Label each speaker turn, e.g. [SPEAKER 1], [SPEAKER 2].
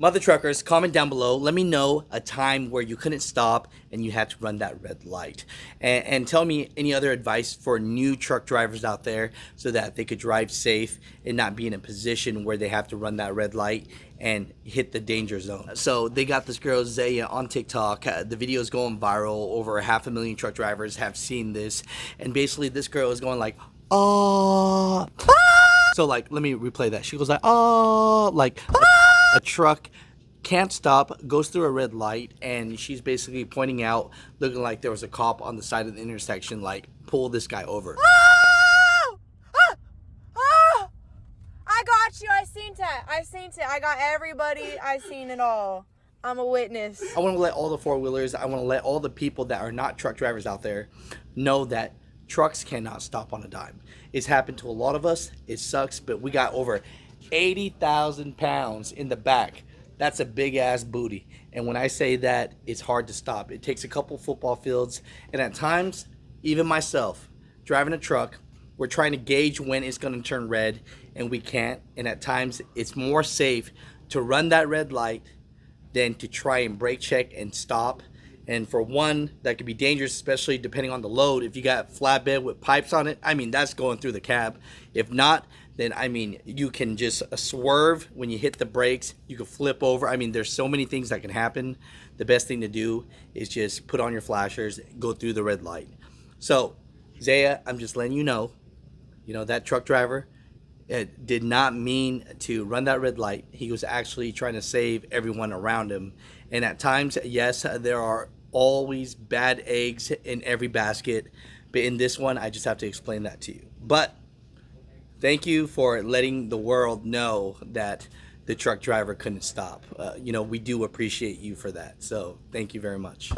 [SPEAKER 1] Mother truckers, comment down below. Let me know a time where you couldn't stop and you had to run that red light. And tell me any other advice for new truck drivers out there so that they could drive safe and not be in a position where they have to run that red light and hit the danger zone. So they got this girl Zaya on TikTok. The video is going viral. Over 500,000 truck drivers have seen this. And basically this girl is going like, oh. So like, let me replay that. She goes like, oh, like a truck can't stop, goes through a red light, and she's basically pointing out, looking like there was a cop on the side of the intersection, like, pull this guy over.
[SPEAKER 2] Oh! Ah! Ah! I got you. I seen it. I seen it. I got everybody. I seen it all. I'm a witness.
[SPEAKER 1] I want to let all the four-wheelers, I want to let all the people that are not truck drivers out there know that trucks cannot stop on a dime. It's happened to a lot of us. It sucks, but we got over 80,000 pounds in the back. That's a big ass booty. And when I say that, it's hard to stop. It takes a couple football fields. And at times, even myself, driving a truck, we're trying to gauge when it's going to turn red, and we can't. And at times, it's more safe to run that red light than to try and brake check and stop. And for one, that could be dangerous, especially depending on the load. If you got flatbed with pipes on it, I mean, that's going through the cab. If not, then, I mean, you can just swerve when you hit the brakes. You can flip over. I mean, there's so many things that can happen. The best thing to do is just put on your flashers, go through the red light. So, Zaya, I'm just letting you know, that truck driver did not mean to run that red light. He was actually trying to save everyone around him. And at times, yes, there are always bad eggs in every basket. But in this one, I just have to explain that to you. But thank you for letting the world know that the truck driver couldn't stop. We do appreciate you for that. So thank you very much.